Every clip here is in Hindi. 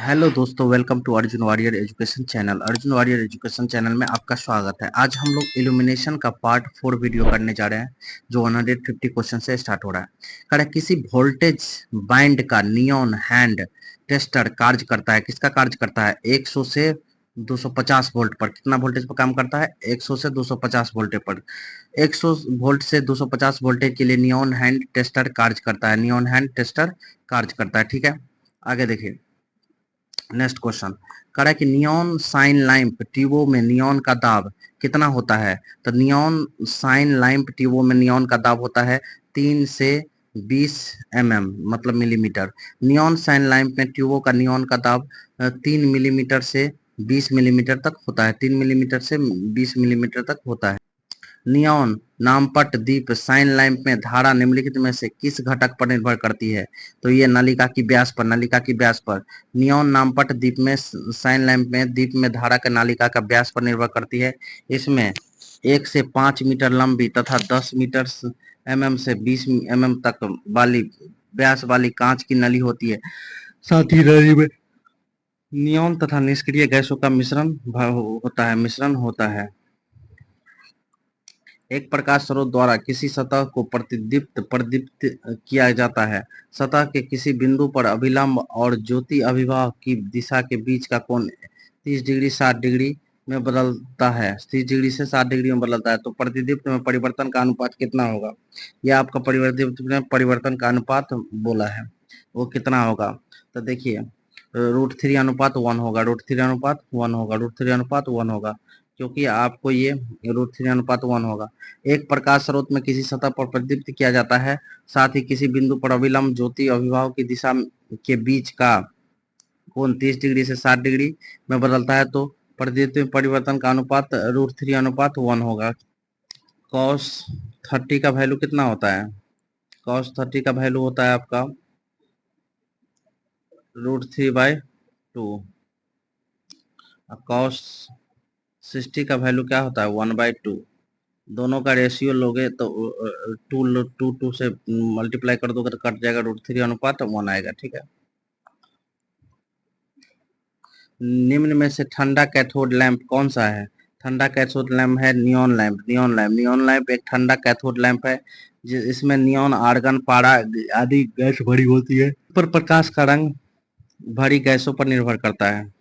हेलो दोस्तों, welcome to Arjun warrior education channel. Arjun warrior education channel में आपका स्वागत है। आज हम लोग इल्यूमिनेशन का पार्ट 4 वीडियो करने जा रहे हैं, जो 150 क्वेश्चन से स्टार्ट हो रहा है। कह रहा है किसी वोल्टेज बाइंड का नियॉन हैंड टेस्टर कार्य करता है। किसका कार्य करता है? 100 से 250 वोल्ट पर। कितना वोल्टेज पर काम करता है? 100 से 250 वोल्ट पर। 100 वोल्ट से 250 वोल्टेज के लिए नियॉन हैंड टेस्टर कार्य करता है। नियॉन हैंड टेस्टर कार्य करता है। ठीक है, आगे देखिए। नेक्स्ट क्वेश्चन कह रहा है कि नियॉन साइन लैंप ट्यूबों में नियॉन का दाब कितना होता है? तो नियॉन साइन लैंप ट्यूबों में नियॉन का दाब होता है 3 से 20 मतलब मिलीमीटर। नियॉन साइन लैंप में ट्यूबों का नियॉन का दाब 3 मिलीमीटर से 20 मिलीमीटर तक होता है। 3 मिलीमीटर से 20 मिलीमीटर तक होता है। नियॉन नामपट दीप साइन लैंप में धारा निम्नलिखित में से किस घटक पर निर्भर करती है? तो ये नलिका की व्यास पर। नलिका की व्यास पर। नियॉन नामपट दीप में साइन लैंप में दीप में धारा का नालिका का व्यास पर निर्भर करती है। इसमें 1 से 5 मीटर लंबी तथा 10 मीटर से 20 तक वाली व्यास वाली कांच की नली होती है। साथ ही नली में नियॉन तथा निष्क्रिय गैसों का मिश्रण होता है। एक प्रकाश स्रोत द्वारा किसी सतह को प्रदीप्त किया जाता है। सतह के किसी बिंदु पर अभिलंब और ज्योति अभिवाह की दिशा के बीच का कोण 30 डिग्री 60 डिग्री में बदलता है। 30 डिग्री से 60 डिग्री में बदलता है। तो प्रतिदीप्त में परिवर्तन का अनुपात कितना होगा? यह आपका परिवर्तित में परिवर्तन का अनुपात बोला है, वो कितना होगा? तो देखिए, √3 अनुपात 1 होगा। √3 अनुपात 1 होगा। √3 अनुपात 1 होगा, क्योंकि आपको ये √3 अनुपात 1 होगा। एक प्रकाश स्रोत में किसी सतह पर प्रदीप्त किया जाता है, साथ ही किसी बिंदु पर अभिलंब ज्योति अभिभाव की दिशा के बीच का कोण 30 डिग्री से 60 डिग्री में बदलता है। तो प्रदीप्त में परिवर्तन का अनुपात √3 अनुपात 1 होगा। cos 30 का वैल्यू कितना होता है? cos 30 का वैल्यू होता है आपका √3/2। cos 60 का वैल्यू क्या होता है? 1/2। दोनों का रेशियो लोगे तो टू से मल्टीप्लाई कर दोगे तो कट जाएगा, √3 अनुपात 1 आएगा। ठीक है। निम्न में से ठंडा कैथोड लैंप कौन सा है? ठंडा कैथोड लैंप है नियॉन लैंप। नियॉन लैंप एक ठंडा कैथोड लैंप है इसमें नियॉन आर्गन पारा आदि गैस भरी होती है। पर प्रकाश का रंग भरी गैसों पर निर्भर करता है।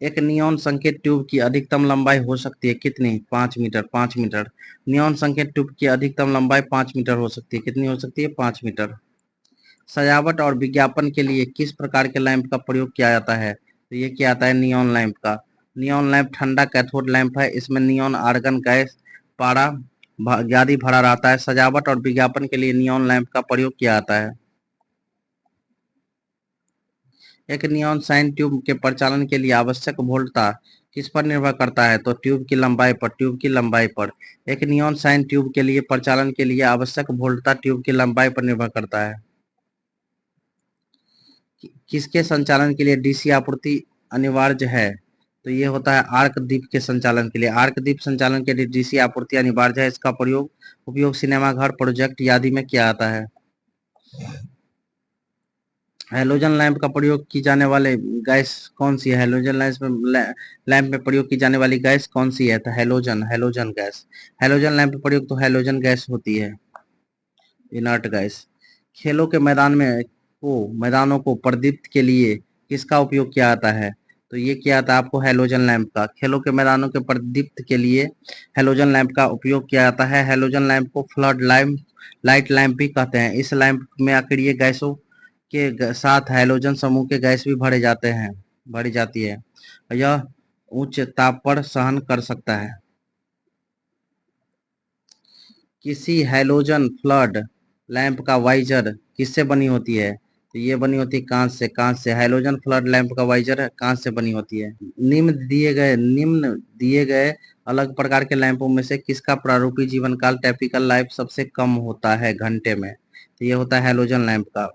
एक नियॉन संकेत ट्यूब की अधिकतम लंबाई हो सकती है कितनी? 5 मीटर। 5 मीटर। नियॉन संकेत ट्यूब की अधिकतम लंबाई 5 मीटर हो सकती है। कितनी हो सकती है? 5 मीटर। सजावट और विज्ञापन के लिए किस प्रकार के लैंप का प्रयोग किया जाता है? तो ये क्या आता है? नियॉन लैंप का। नियॉन लैंप ठंडा कैथोड लैंप है। इसमें नियॉन आर्गन गैस पारा आदि भरा रहता है। सजावट और विज्ञापन के लिए नियॉन लैंप का प्रयोग किया जाता है। एक नियॉन साइन ट्यूब के परिचालन के लिए आवश्यक वोल्टता किस पर निर्भर करता है? तो ट्यूब की लंबाई पर। ट्यूब की लंबाई पर। एक नियॉन साइन ट्यूब के लिए परिचालन के लिए आवश्यक वोल्टता ट्यूब की लंबाई पर निर्भर करता है। किसके संचालन के लिए डीसी आपूर्ति अनिवार्य है? तो ये होता है आर्क दीप के संचालन के लिए। आर्क दीप संचालन के लिए डीसी आपूर्ति अनिवार्य है। इसका उपयोग सिनेमाघर प्रोजेक्ट आदि में किया जाता है। हैलोजन लैंप का प्रयोग की जाने वाले गैस कौन सी है? हैलोजन लैंप में प्रयोग की जाने वाली गैस कौन सी है? तो हैलोजन गैस। हैलोजन लैंप में प्रयोग तो हैलोजन गैस होती है, इनर्ट गैस। खेलों के मैदानों को प्रदीप्त के लिए किसका उपयोग किया जाता है? तो ये किया जाता है आपको हैलोजन लैंप का। खेलों के मैदानों के प्रदीप्त के लिए हैलोजन लैंप का उपयोग किया जाता है। हैलोजन लैंप को फ्लड लैंप लाइट लैंप भी कहते हैं। इस लैंप में अक्रिय गैसों के साथ हैलोजन समूह के गैस भी भरी जाती है। यह उच्च ताप पर सहन कर सकता है। किसी हैलोजन फ्लड लैंप का वाइजर किससे बनी होती है? तो ये बनी होती है कांच से। कांच से हैलोजन फ्लड लैंप का वाइजर कांच से बनी होती है। निम्न दिए गए अलग प्रकार के लैंपों में से किसका प्रारूपी जीवन काल टिपिकल लाइफ सबसे कम होता है घंटे में? तो ये होता है हैलोजन लैंप का।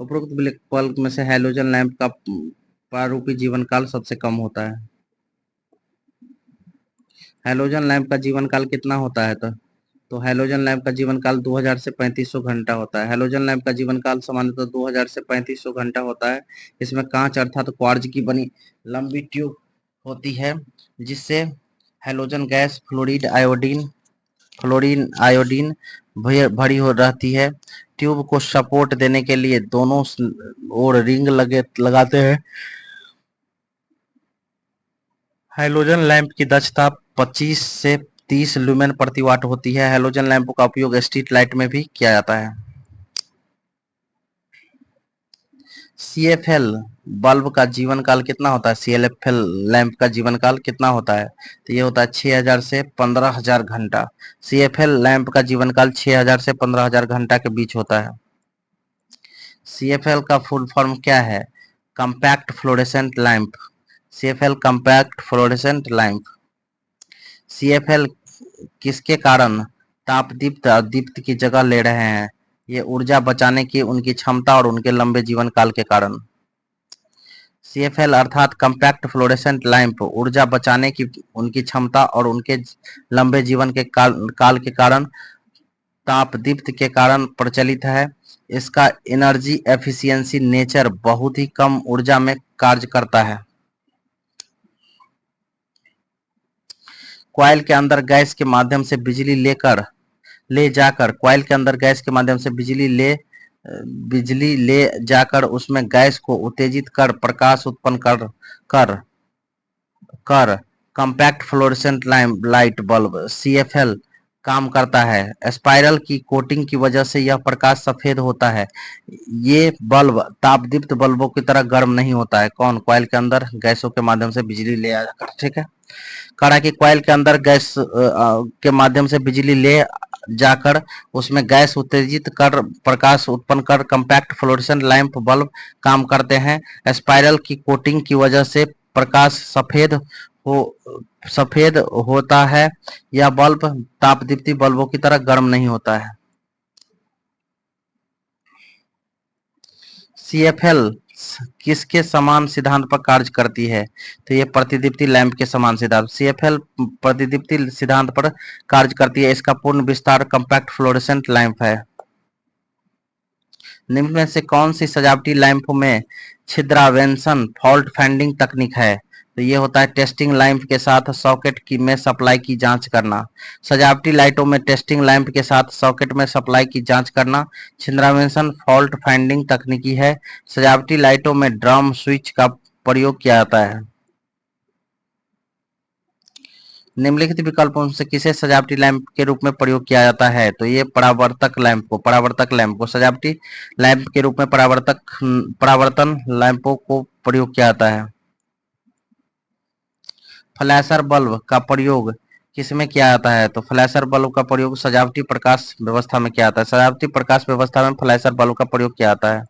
उपरोक्त विकल्प में से हैलोजन लैंप का प्रारूपी जीवन काल सबसे कम होता है। हैलोजन लैंप का जीवन काल कितना होता है? तो तो हैलोजन लैंप का जीवन काल 2000 से 3500 घंटा होता है। हैलोजन लैंप का जीवन काल सामान्यतः 2000 से 3500 घंटा होता है। इसमें कांच अर्थात क्वार्ज की बनी लंबी ट्यूब होती है जिससे हैलोजन गैस फ्लोरीन आयोडीन भरी हो रहती है। ट्यूब को सपोर्ट देने के लिए दोनों ओर रिंग लगाते हैं। हैलोजन लैंप की दक्षता 25 से 30 लुमेन प्रति वाट होती है। हैलोजन लैंप का उपयोग स्ट्रीट लाइट में भी किया जाता है। सीएफएल बल्ब का जीवन काल कितना होता है? सीएफएल लैंप का जीवन काल कितना होता है? तो ये होता है 6000 से 15000 घंटा। सीएफएल लैंप का जीवन काल 6000 से 15000 घंटा के बीच होता है। सीएफएल का फुल फॉर्म क्या है? Compact fluorescent lamp. CFL compact fluorescent lamp. CFL किसके कारण तापदीप्त और दीप्त की जगह ले रहे हैं? ये ऊर्जा बचाने की उनकी क्षमता और उनके लंबे जीवन काल के कारण। सीएफएल अर्थात कॉम्पैक्ट फ्लोरेसेंट लैंप ऊर्जा बचाने की उनकी क्षमता और उनके लंबे जीवन के काल के कारण तापदीप्त के कारण प्रचलित है। इसका एनर्जी एफिशिएंसी नेचर बहुत ही कम ऊर्जा में कार्य करता है। कॉइल के अंदर गैस के माध्यम से बिजली ले जाकर कॉइल के अंदर गैस के माध्यम से बिजली ले जाकर उसमें गैस को उत्तेजित कर प्रकाश उत्पन्न कर कर compact fluorescent light bulb CFL काम करता है। स्पाइरल की कोटिंग की वजह से यह प्रकाश सफेद होता है। ये बल्ब तापदीप्त बल्बों की तरह गर्म नहीं होता है। कौन? कॉइल के अंदर गैसों के माध्यम से बिजली ले जाकर। ठीक है। कड़ा की कॉइल के अंदर गैस के माध्यम से बिजली ले जाकर उसमें गैस उत्तेजित कर प्रकाश उत्पन्न कर कॉम्पैक्ट फ्लोरेसेंट लैंप बल्ब काम करते हैं। स्पाइरल की कोटिंग की वजह से प्रकाश हो सफेद होता है। यह बल्ब तापदीप्ति बल्बों की तरह गर्म नहीं होता है। सीएफएल किसके समान सिद्धांत पर कार्य करती है? तो ये प्रतिदीप्ति लैंप के समान सिद्धांत। सीएफएल प्रतिदीप्ति सिद्धांत पर कार्य करती है। इसका पूर्ण विस्तार कॉम्पैक्ट फ्लोरेसेंट लैंप है। निम्न में से कौन सी सजावटी लैंप में छिद्रावेंशन फॉल्ट फाइंडिंग तकनीक है? तो ये होता है टेस्टिंग लैंप के साथ सॉकेट की में सप्लाई की जांच करना। सजावटी लाइटों में टेस्टिंग लैंप के साथ सॉकेट में सप्लाई की जांच करना छिद्रावेंशन फॉल्ट फाइंडिंग तकनीकी है। सजावटी लाइटों में ड्रम स्विच का प्रयोग किया जाता है। निम्नलिखित विकल्पों से किसे सजावटी लैंप के रूप में प्रयोग किया जाता है? तो ये परावर्तक लैंप को सजावटी लैंप के रूप में परावर्तन लैंपों को प्रयोग किया जाता है। फ्लैशर बल्ब का प्रयोग किसमें किया जाता है? तो फ्लैशर बल्ब का प्रयोग सजावटी प्रकाश व्यवस्था में किया जाता है। सजावटी प्रकाश व्यवस्था में फ्लैशर बल्ब का प्रयोग किया जाता है।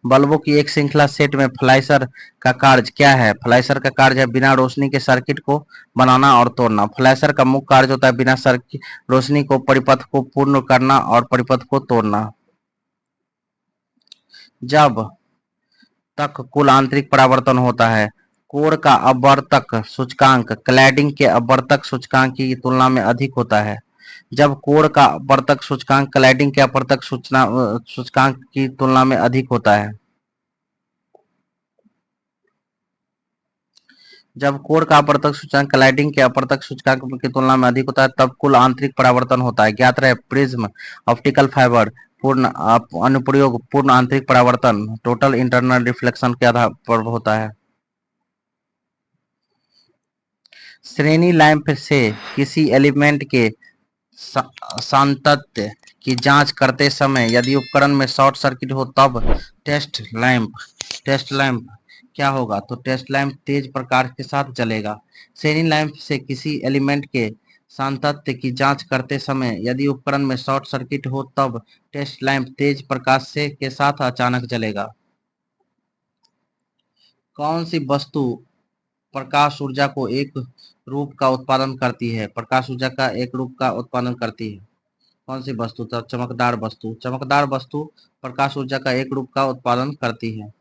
बल्बों की एक श्रृंखला सेट में फ्लैशर का कार्य क्या है? फ्लैशर का कार्य है बिना रोशनी के सर्किट को बनाना और तोड़ना। फ्लैशर का मुख्य कार्य होता है बिना रोशनी को परिपथ को पूर्ण करना और परिपथ को तोड़ना। जब तक कुल आंतरिक परावर्तन होता है कोर का अपवर्तक सूचकांक क्लैडिंग के अपवर्तक सूचकांक की तुलना में अधिक होता है। जब कोर का अपवर्तक सूचकांक क्लैडिंग के अपवर्तक सूचकांक की तुलना में अधिक होता है। जब कोर का अपवर्तक सूचकांक क्लैडिंग के अपवर्तक सूचकांक की तुलना में अधिक होता है तब कुल आंतरिक परावर्तन होता है। ज्ञात रहे प्रिज्म ऑप्टिकल फाइबर पूर्ण अनुप्रयोग पूर्ण आंतरिक परावर्तन टोटल इंटरनल रिफ्लेक्शन के आधार पर होता है। श्रेणी लैंप से किसी एलिमेंट के सातत्य की जांच करते समय यदि उपकरण में शॉर्ट सर्किट हो तब टेस्ट लैंप क्या होगा? तो टेस्ट लैंप तेज प्रकाश के साथ जलेगा। श्रेणी लैंप से किसी एलिमेंट के सातत्य की जांच करते समय यदि उपकरण में शॉर्ट सर्किट हो तब टेस्ट लैंप तेज प्रकाश से के साथ अचानक जलेगा। कौन सी वस्तु प्रकाश ऊर्जा को एक रूप का उत्पादन करती है? प्रकाश ऊर्जा का एक रूप का उत्पादन करती है। कौन सी वस्तु? तो चमकदार वस्तु प्रकाश ऊर्जा का एक रूप का उत्पादन करती है।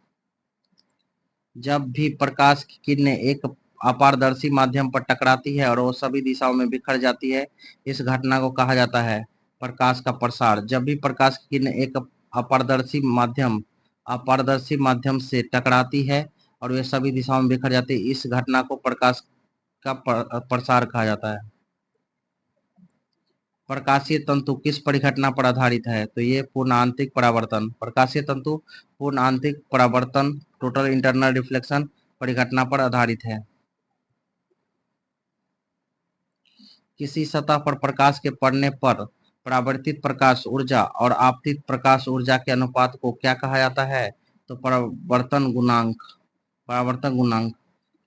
जब भी प्रकाश की किरणें एक अपारदर्शी माध्यम पर टकराती है और वो सभी दिशाओं में बिखर जाती है, इस घटना को कहा जाता है प्रकाश का प्रसार। जब भी प्रकाश की किरण एक अपारदर्शी माध्यम से टकराती है और वे सभी दिशाओं में बिखर जाती है, इस घटना को प्रकाश का प्रसार कहा जाता है। प्रकाशीय तंतु किस परिघटना पर आधारित है? तो ये पूर्ण आंतरिक परावर्तन। प्रकाशीय तंतु पूर्ण आंतरिक परावर्तन, टोटल इंटरनल रिफ्लेक्शन परिघटना पर आधारित है। किसी सतह पर प्रकाश के पड़ने पर परावर्तित प्रकाश ऊर्जा और आपतित प्रकाश ऊर्जा के अनुपात को क्या कहा जाता है? तो परावर्तन गुणांक।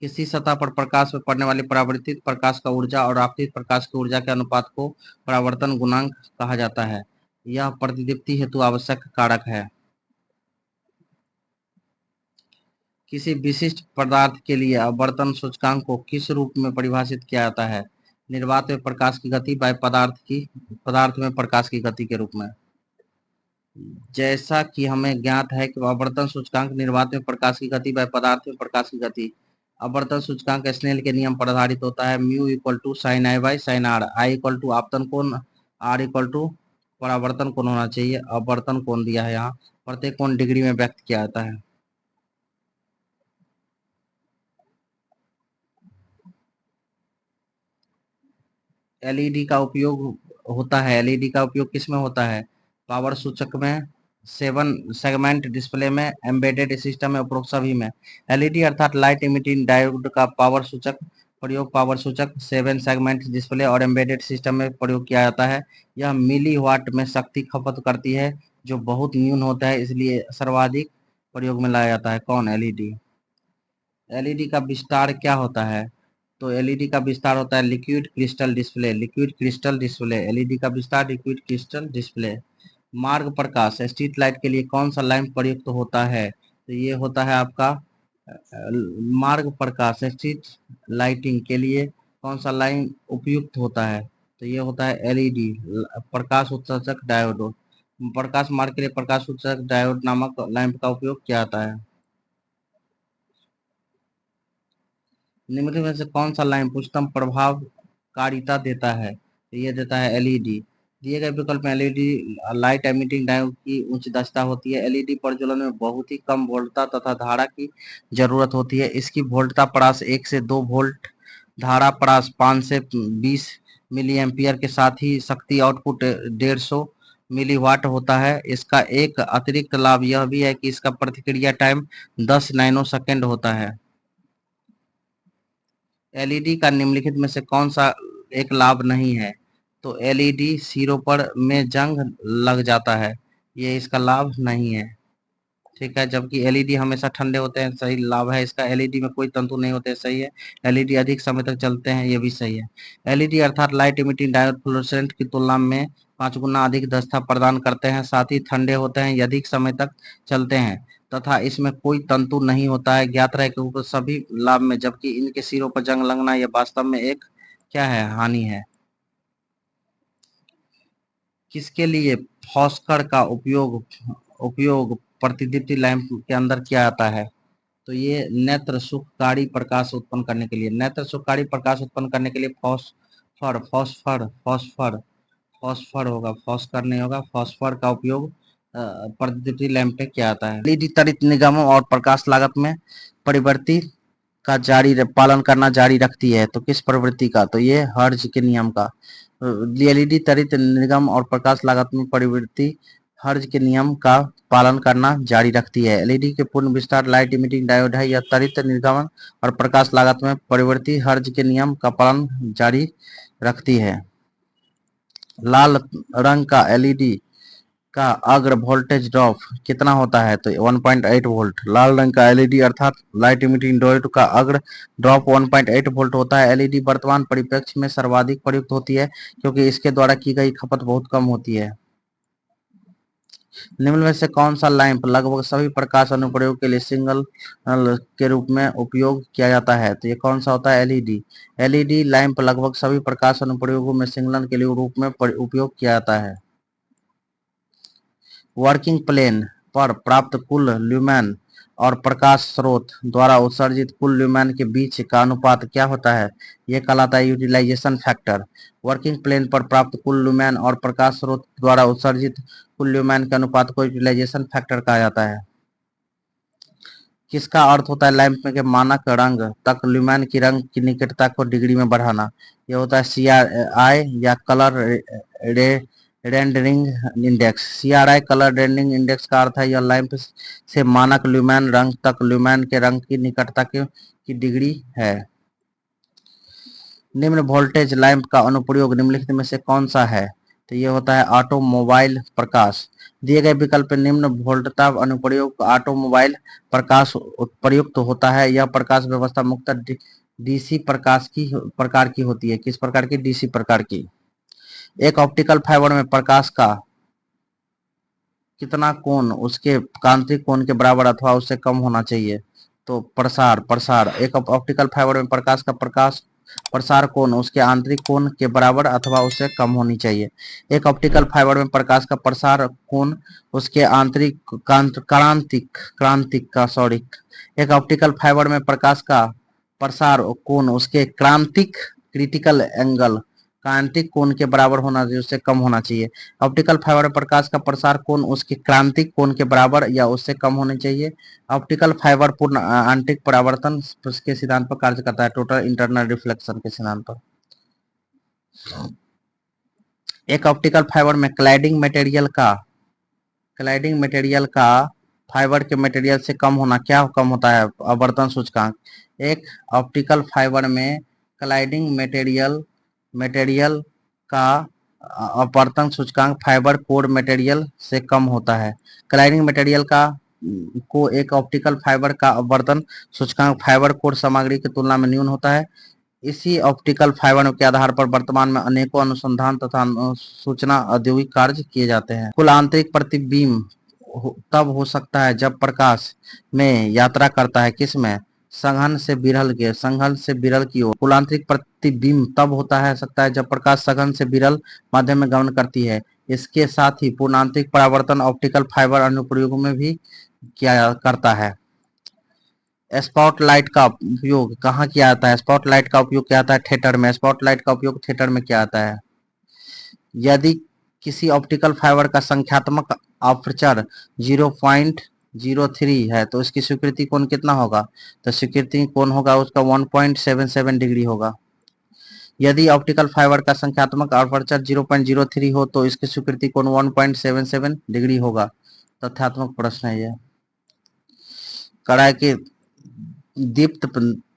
किसी सतह पर प्रकाश में पड़ने वाली परावर्तित प्रकाश का ऊर्जा और आपतित प्रकाश की ऊर्जा के अनुपात को परावर्तन गुणांक कहा जाता है। यह प्रतिदीप्ति हेतु आवश्यक कारक है। किसी विशिष्ट पदार्थ के लिए अपवर्तन सूचकांक को किस रूप में परिभाषित किया जाता है? निर्वात में प्रकाश की गति बाय पदार्थ में प्रकाश की गति के रूप में। जैसा कि हमें ज्ञात है कि अपवर्तन सूचकांक निर्वात में प्रकाश की गति बाय पदार्थ में प्रकाश की गति। अपवर्तन सूचकांक स्नेल के नियम पर आधारित होता है। Mu equal to sine I by sine R. I equal to आपतन कोण, आर इक्वल टू परावर्तन कोण होना चाहिए। अपवर्तन कोण दिया है यहाँ, प्रत्येक कोण डिग्री में व्यक्त किया जाता है। एलईडी का उपयोग होता है। एलईडी का उपयोग किस में होता है? पावर सूचक में, 7 सेगमेंट डिस्प्ले में, एम्बेडेड सिस्टम में, उपरोक्त सभी में। एलईडी अर्थात लाइट इमिटिंग डायोड का पावर सूचक 7 सेगमेंट डिस्प्ले और एम्बेडेड सिस्टम में प्रयोग किया जाता है। यह मिली वाट में शक्ति खपत करती है, जो बहुत न्यून होता है, इसलिए सर्वाधिक प्रयोग में लाया जाता है। कौन? एलईडी। एलईडी का विस्तार क्या होता है? तो एलईडी का विस्तार होता है लिक्विड क्रिस्टल डिस्प्ले। एलईडी का विस्तार लिक्विड क्रिस्टल डिस्प्ले। मार्ग प्रकाश स्ट्रीट लाइट के लिए कौन सा लैंप प्रयुक्त होता है? तो ये होता है आपका मार्ग प्रकाश स्ट्रीट लाइटिंग के लिए कौन सा लाइन उपयुक्त होता है? तो ये होता है एलईडी, प्रकाश उत्सर्जक डायोड। प्रकाश मार्ग के लिए प्रकाश उत्सर्जक डायोड नामक लैंप का उपयोग किया जाता है। निम्नलिखित में से कौन सा लैंप उच्चतम प्रभावकारिता देता है? तो ये देता है एलईडी। दिए गए विकल्प में एलईडी लाइट एमिटिंग डायोड की उच्च दक्षता होती है। एलईडी प्रज्वलन में बहुत ही कम वोल्टता तथा धारा की जरूरत होती है। इसकी वोल्टता परास 1 से 2 वोल्ट, धारा परास 5 से 20 मिली एम्पियर के साथ ही शक्ति आउटपुट 150 मिलीवाट होता है। इसका एक अतिरिक्त लाभ यह भी है कि इसका प्रतिक्रिया टाइम 10 नैनो सेकेंड होता है। एलईडी का निम्नलिखित में से कौन सा एक लाभ नहीं है? तो एलईडी सिरों पर में जंग लग जाता है, ये इसका लाभ नहीं है। ठीक है, जबकि एलईडी हमेशा ठंडे होते हैं, सही लाभ है इसका। एलईडी में कोई तंतु नहीं होते, सही है। एलईडी अधिक समय तक चलते हैं, ये भी सही है। एलईडी अर्थात लाइट इमिटिंग डायोड फ्लोरोसेंट की तुलना में 5 गुना अधिक दक्षता प्रदान करते हैं, साथ ही ठंडे होते हैं, ये अधिक समय तक चलते हैं तथा इसमें कोई तंतु नहीं होता है। ज्ञात रहे कि सभी लाभ में, जबकि इनके सिरों पर जंग लगना यह वास्तव में एक क्या है? हानि है। किसके लिए फॉस्फर का उपयोग प्रतिदीप्ति लैंप के अंदर किया जाता है? तो ये नेत्र सुखकारी प्रकाश उत्पन्न करने के लिए। नेत्र सुखकारी प्रकाश उत्पन्न करने के लिए फॉस्फर होगा, फॉस्फर नहीं होगा। फॉस्फर का उपयोग प्रतिदीप्ति लैंप में किया जाता है। एलईडी त्वरित निगमों और प्रकाश लागत में परिवर्ती का पालन करना जारी रखती है। तो किस प्रवृत्ति का? तो ये हर्ज के नियम का। एलईडी त्वरित निगम और प्रकाश लागत में परिवर्ती हर्ज के नियम का पालन करना जारी रखती है। एलईडी के पूर्ण विस्तार लाइट इमिटिंग डायोड है। यह त्वरित निर्गमन और प्रकाश लागत में परिवर्ती हर्ज के नियम का पालन जारी रखती है। लाल रंग का एलईडी का अग्र वोल्टेज ड्रॉप कितना होता है? तो 1.8 वोल्ट। लाल रंग का एलईडी अर्थात लाइट इमिटिंग डायोड का अग्र ड्रॉप 1.8 वोल्ट होता है। एलईडी वर्तमान परिप्रेक्ष्य में सर्वाधिक प्रयुक्त होती है क्योंकि इसके द्वारा की गई खपत बहुत कम होती है। निम्न में से कौन सा लैंप लगभग सभी प्रकाश अनुप्रयोग के लिए सिंगल के रूप में उपयोग किया जाता है? तो ये कौन सा होता है? एलईडी। एलईडी लैंप लगभग सभी प्रकाश अनुप्रयोगों में सिंगलन के लिए रूप में उपयोग किया जाता है। वर्किंग प्लेन पर प्राप्त कुल ल्यूमेन और प्रकाश स्रोत द्वारा उत्सर्जित कुल ल्यूमेन के बीच का अनुपात क्या होता है? यह कहलाता है यूटिलाइजेशन फैक्टर। वर्किंग प्लेन पर प्राप्त कुल ल्यूमेन और प्रकाश स्रोत द्वारा उत्सर्जित कुल ल्यूमेन के अनुपात को यूटिलाइजेशन फैक्टर कहा जाता है। किसका अर्थ होता है लैंप में के मानक रंग तक ल्यूमेन की रंग की निकटता को डिग्री में बढ़ाना? यह होता है CRI या colour rendering index. CRI colour rendering index का अर्थ है यह लैंप से मानक ल्यूमेन रंग तक ल्यूमेन के रंग की निकटता की डिग्री है। निम्न वोल्टेज लैंप का अनुप्रयोग निम्नलिखित में से कौन सा है? तो ये होता है ऑटोमोबाइल प्रकाश। दिए गए विकल्प में निम्न वोल्टता अनुप्रयोग ऑटोमोबाइल प्रकाश प्रयुक्त होता है। यह प्रकाश व्यवस्था मुख्यतः DC प्रकार की होती है। किस प्रकार की? DC प्रकार की। एक ऑप्टिकल फाइबर में प्रकाश का कितना कोण उसके कांतिक कोण के बराबर अथवा उससे कम होना चाहिए? तो प्रसार। एक ऑप्टिकल फाइबर में प्रकाश का प्रसार कोण उसके आंतरिक कोण के बराबर अथवा उससे कम होनी चाहिए। एक ऑप्टिकल फाइबर में प्रकाश का प्रसार कोण उसके आंतरिक क्रांतिक का सॉरी एक ऑप्टिकल फाइबर में प्रकाश का प्रसार कोण उसके क्रिटिकल एंगल क्रांतिक कोण के बराबर होना चाहिए, उससे कम होना चाहिए। ऑप्टिकल फाइबर में प्रकाश का प्रसार कोण उसके क्रांतिक कोण के बराबर या उससे कम होना चाहिए। ऑप्टिकल फाइबर पूर्ण आंतरिक परावर्तन के सिद्धांत पर कार्य करता है, टोटल इंटरनल रिफ्लेक्शन के सिद्धांत पर। एक ऑप्टिकल फाइबर में क्लैडिंग मटेरियल का फाइबर के मटेरियल से कम होना क्या कम होता है? आवर्तन सूचकांक। एक ऑप्टिकल फाइबर में क्लाइडिंग मटेरियल का अपवर्तन सूचकांक फाइबर कोर मटेरियल से कम होता है। क्लाइडिंग मटेरियल को एक ऑप्टिकल फाइबर का अपवर्तन सूचकांक फाइबर कोर सामग्री की तुलना में न्यून होता है। इसी ऑप्टिकल फाइबर के आधार पर वर्तमान में अनेकों अनुसंधान तथा सूचना औद्योगिक कार्य किए जाते हैं। कुल आंतरिक प्रतिबिंब तब हो सकता है जब प्रकाश में यात्रा करता है। किसमें? सघन से विरल की ओर। कुल आंतरिक प्रतिबिंब तब होता है सकता है जब प्रकाश सघन से विरल माध्यम में गमन करती है। इसके साथ ही पूर्ण आंतरिक परावर्तन ऑप्टिकल फाइबर अनुप्रयोगों में भी किया करता है। स्पॉटलाइट का उपयोग कहाँ किया जाता है? स्पॉटलाइट का उपयोग किया जाता है थिएटर में। स्पॉटलाइट का उपयोग थिएटर में किया जाता है। यदि किसी ऑप्टिकल फाइबर का संख्यात्मक अपर्चर 0.03 है तो इसकी स्वीकृति कोण कितना होगा? तो स्वीकृति कोण होगा उसका 1.77 डिग्री होगा। यदि ऑप्टिकल फाइबर का संख्यात्मक अपर्चर 0.03 हो तो इसकी स्वीकृति कोण 1.77 डिग्री होगा। तथ्यात्मक प्रश्न है यह। कड़ाई की दीप्त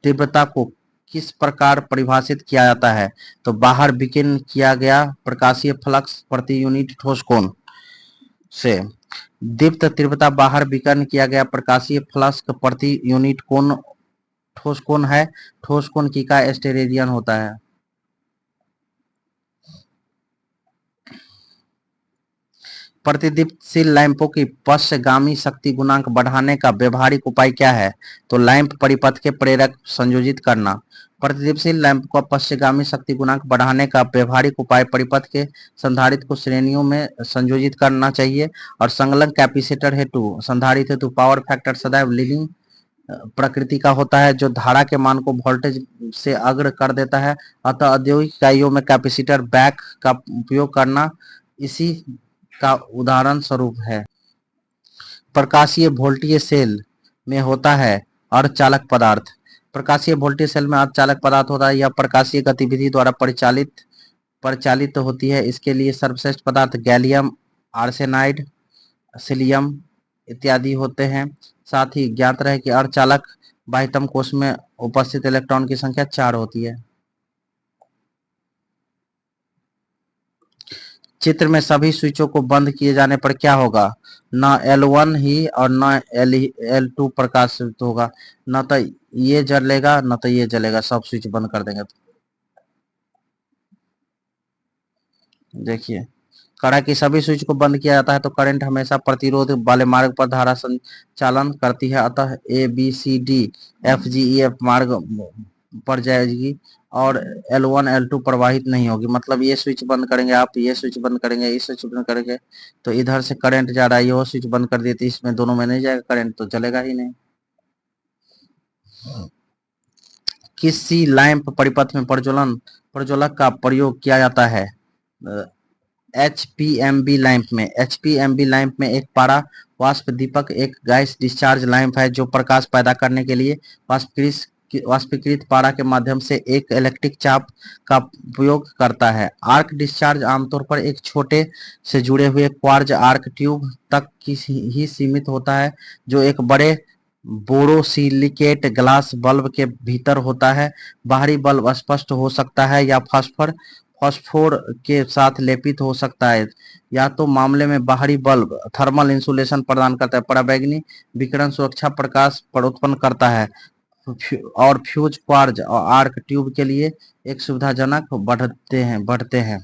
तीव्रता को किस प्रकार परिभाषित किया जाता है? तो बाहर विकीर्ण किया गया प्रकाशीय फ्लक्स प्रति यूनिट ठोस कोण से। दीप्त तीव्रता बाहर विकीर्ण किया गया प्रकाशीय फ्लक्स प्रति यूनिट कोण ठोस कोण है। ठोस कोण की इकाई स्टेरेडियन होता है। प्रतिदीप्तशील लैंपों की पश्चगामी शक्ति गुणांक बढ़ाने का व्यवहारिक उपाय क्या है? तो लैंप परिपथ के प्रेरक संयोजित करना। प्रतिदीप्तशील लैंप का पश्चगामी शक्ति गुणांक बढ़ाने का व्यवहारिक उपाय परिपथ के संधारित्र को श्रेणियों में संयोजित करना चाहिए और संलग्न कैपेसिटर हेतु संधारित्र हेतु पावर फैक्टर सदैव लीडिंग प्रकृति का होता है जो धारा के मान को वोल्टेज से अग्र कर देता है। अतः औद्योगिक इकाइयों में कैपेसिटर बैक का उपयोग करना इसी का उदाहरण स्वरूप है। प्रकाशीय वोल्टीय सेल में होता है अर्धचालक पदार्थ। प्रकाशीय वोल्टीय सेल में अर्धचालक पदार्थ होता है। यह प्रकाशीय गतिविधि द्वारा परिचालित होती है। इसके लिए सर्वश्रेष्ठ पदार्थ गैलियम आर्सेनाइड सिलियम इत्यादि होते हैं। साथ ही ज्ञात रहे कि अर्धचालक बाह्यतम कोश में उपस्थित इलेक्ट्रॉन की संख्या 4 होती है। चित्र में सभी स्विचों को बंद किए जाने पर क्या होगा? न L1 ही और न L2 प्रकाशित होगा। न तो ये जलेगा न तो ये जलेगा। सब स्विच बंद कर देंगे तो देखिए कड़ा की सभी स्विच को बंद किया जाता है तो करंट हमेशा प्रतिरोध वाले मार्ग पर धारा संचालन करती है। अतः A B C D F G E F मार्ग पर जाएगी और L1 L2 प्रवाहित नहीं होगी। मतलब ये स्विच बंद करेंगे आप, ये स्विच बंद करेंगे, ये स्विच बंद करेंगे तो इधर से करंट जा रहा है, ये स्विच बंद कर देती, इसमें दोनों में नहीं जाएगा करंट, तो चलेगा ही नहीं। किसी लैंप परिपथ में प्रज्वलक का प्रयोग किया जाता है। HPMB लैंप में, HPMB लैंप में एक पारा वाष्प दीपक एक गैस डिस्चार्ज लैंप है जो प्रकाश पैदा करने के लिए वाष्पीकृत पारा के माध्यम से एक इलेक्ट्रिक चाप का उपयोग करता है। आर्क डिस्चार्ज आमतौर पर एक छोटे से जुड़े हुए क्वार्ज आर्क ट्यूब तक ही सीमित होता है जो एक बड़े बोरोसिलिकेट ग्लास बल्ब के भीतर होता है। बाहरी बल्ब स्पष्ट हो सकता है या फास्फोर के साथ लेपित हो सकता है, या तो मामले में बाहरी बल्ब थर्मल इंसुलेशन प्रदान करता है, पराबैंगनी विकिरण सुरक्षा प्रकाश पर उत्पन्न करता है और फ्यूज क्वार्ज और आर्क ट्यूब के लिए एक सुविधाजनक बढ़ते हैं।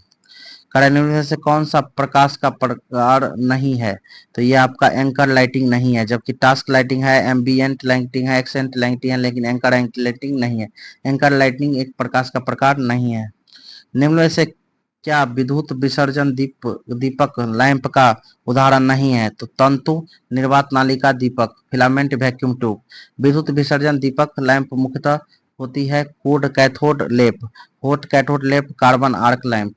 निम्न से कौन सा प्रकाश का प्रकार नहीं है? तो ये आपका एंकर लाइटिंग नहीं है, जबकि टास्क लाइटिंग है, एम्बियंट लाइटिंग है, एक्सेंट लाइटिंग है, लेकिन एंकर लाइटिंग नहीं है। एंकर लाइटिंग एक प्रकाश का प्रकार नहीं है। निम्न में से क्या विद्युत विसर्जन दीपक लैंप का उदाहरण नहीं है? तो तंतु निर्वात नालिका दीपक, फिलामेंट वैक्यूम ट्यूब। विद्युत विसर्जन दीपक लैंप मुख्यतः होती है कोड कैथोड लेप, हॉट कैथोड लेप, carbon arc lamp.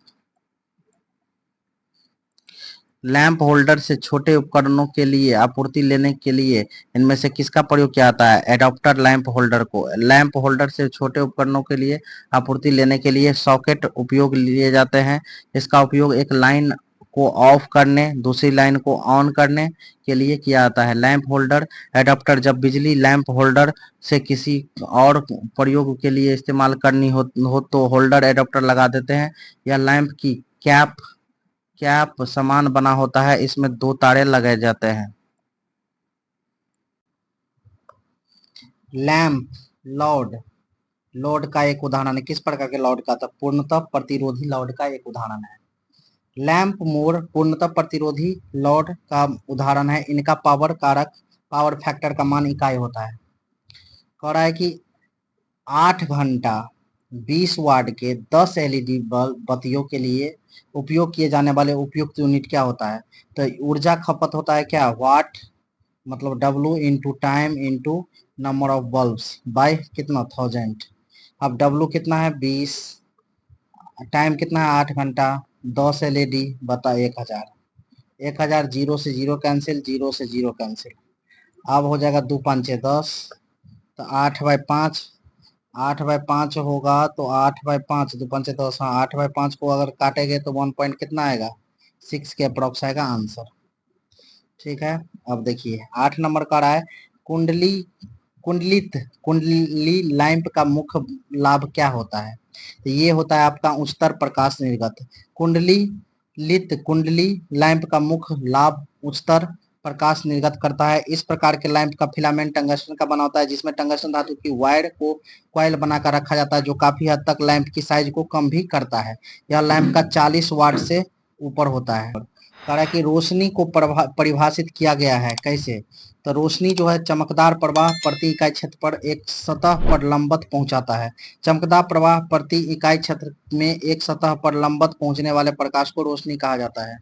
Lamp holder से छोटे उपकरणों के लिए आपूर्ति लेने के लिए इनमें से किसका प्रयोग किया जाता है? एडाप्टर लैंप होल्डर को। लैंप होल्डर से छोटे उपकरणों के लिए आपूर्ति लेने के लिए सॉकेट उपयोग लिए जाते हैं। इसका उपयोग एक लाइन को ऑफ करने, दूसरी लाइन को ऑन करने के लिए किया जाता है। लैंप होल्डर एडाप्टर, जब बिजली लैंप होल्डर से किसी और प्रयोग के लिए इस्तेमाल करनी हो तो होल्डर एडाप्टर लगा देते हैं। यह लैंप की कैप समान बना होता है, इसमें दो तारे लगाए जाते हैं। लैंप लोड का एक उदाहरण है। किस प्रकार के लोड का? तो पूर्णतः प्रतिरोधी लोड का एक उदाहरण है। लैंप मोर पूर्णतः प्रतिरोधी लोड का उदाहरण है। इनका पावर फैक्टर का मान इकाई होता है। कह रहा है कि 8 घंटा 20 वाट के 10 एलईडी बत्तियों के लिए उपयोग किए जाने वाले उपयुक्त यूनिट क्या होता है? तो ऊर्जा खपत होता है क्या? वाट, मतलब W into time into number of bulbs by कितना 1000। अब W कितना है 20, टाइम कितना है 8 घंटा, 10 एलईडी बता 1000। 1000 जीरो से जीरो कैंसिल, जीरो से जीरो कैंसिल। अब हो जाएगा 2 5 10, तो 8/5, 8/5 होगा तो 8/5, 2 5 10, हाँ 8/5 को अगर काटेंगे तो 1 पॉइंट कितना आएगा? 6 के अप्रोक्स आएगा आंसर। ठीक है, अब देखिए 8 नंबर का रहा है कुंडली लैंप का मुख्य लाभ क्या होता है? तो ये होता है आपका उच्चतर प्रकाश निर्गत। कुंडली लैंप का मुख्य लाभ उच्चतर प्रकाश निर्गत करता है। इस प्रकार के लैंप का फिलामेंट टंगस्टन का बना होता है, जिसमें टंगस्टन धातु की वायर को कॉइल बनाकर रखा जाता है, जो काफी हद तक लैंप की साइज को कम भी करता है। यह लैंप का 40 वाट से ऊपर होता है। कह कि रोशनी को परिभाषित किया गया है कैसे? तो रोशनी जो है चमकदार प्रवाह प्रति इकाई क्षेत्र पर एक सतह पर लंबवत पहुंचाता है। चमकदार प्रवाह प्रति इकाई क्षेत्र में एक सतह पर लंबवत पहुंचने वाले प्रकाश को रोशनी कहा जाता है।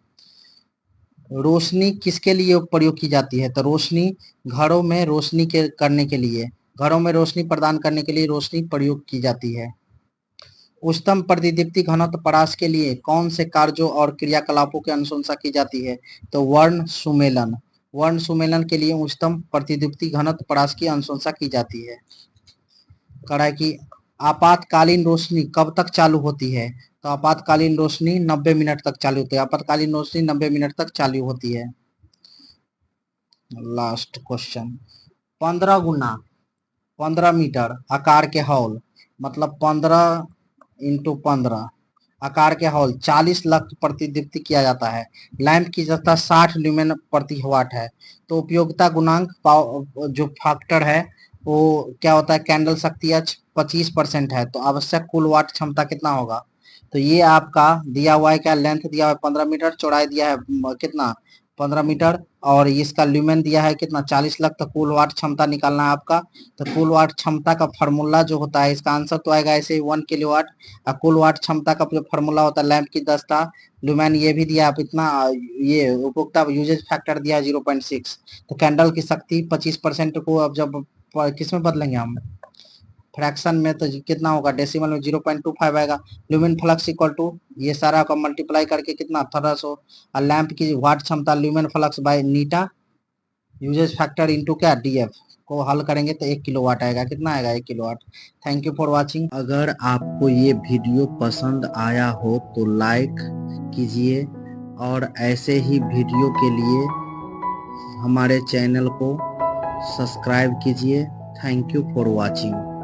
रोशनी किसके लिए प्रयोग की जाती है? तो रोशनी घरों में रोशनी के करने के लिए, घरों में रोशनी प्रदान करने के लिए रोशनी प्रयोग की जाती है। उच्चतम प्रतिदीप्ति घनत्व परास के लिए कौन से कार्यों और क्रियाकलापों की अनुशंसा की जाती है? तो वर्ण सुमेलन के लिए उच्चतम प्रतिदीप्ति घनत्व परास की अनुशंसा की जाती है। कह रहा है कि आपातकालीन रोशनी कब तक चालू होती है? तो आपातकालीन रोशनी 90 मिनट तक चालू होती है। आपातकालीन रोशनी 90 मिनट तक चालू होती है। लास्ट क्वेश्चन, 15 मीटर आकार के हॉल, मतलब 15 इंटू 15 आकार के हॉल 40 लाख प्रतिदीप्ति किया जाता है। लैंप की जस्ता 60 ल्यूमेन प्रति वाट है। तो उपयोगिता गुणांक जो फैक्टर है वो क्या होता है? कैंडल शक्ति 25% है, तो आवश्यक कुल वाट क्षमता कितना होगा? तो ये आपका दिया हुआ है क्या? लेंथ दिया हुआ है 15 मीटर, चौड़ाई दिया है कितना 15 मीटर। और इसका ल्यूमेन दिया है कितना 40 लाख। तो कुल वाट क्षमता निकालना है आपका। तो कुल वाट क्षमता का फार्मूला जो होता है, इसका आंसर तो आएगा ऐसे ही 1 किलोवाट। और कुल वाट क्षमता का जो फार्मूला होता है लैंप की 10 था। ल्यूमेन ये भी दिया आप इतना। ये उपभोक्ता यूजेज फैक्टर दिया 0.6। तो कैंडल की शक्ति 25% को अब जब किस में बदलेंगे हम, फ्रैक्शन में, तो कितना होगा, डेसिमल में 0.25 आएगा। ल्यूमेन फ्लक्स इक्वल टू ये सारा का मल्टीप्लाई करके कितना 1800। और लैंप की वाट क्षमता ल्यूमेन फ्लक्स बाय नीटा यूजेज फैक्टर इनटू क्या डीएफ को हल करेंगे तो 1 किलोवाट आएगा। कितना आएगा 1 kilowatt. Thank you for watching. अगर आपको ये वीडियो पसंद आया हो तो लाइक कीजिए और ऐसे ही वीडियो के लिए हमारे चैनल को सब्सक्राइब कीजिए। Thank you for watching.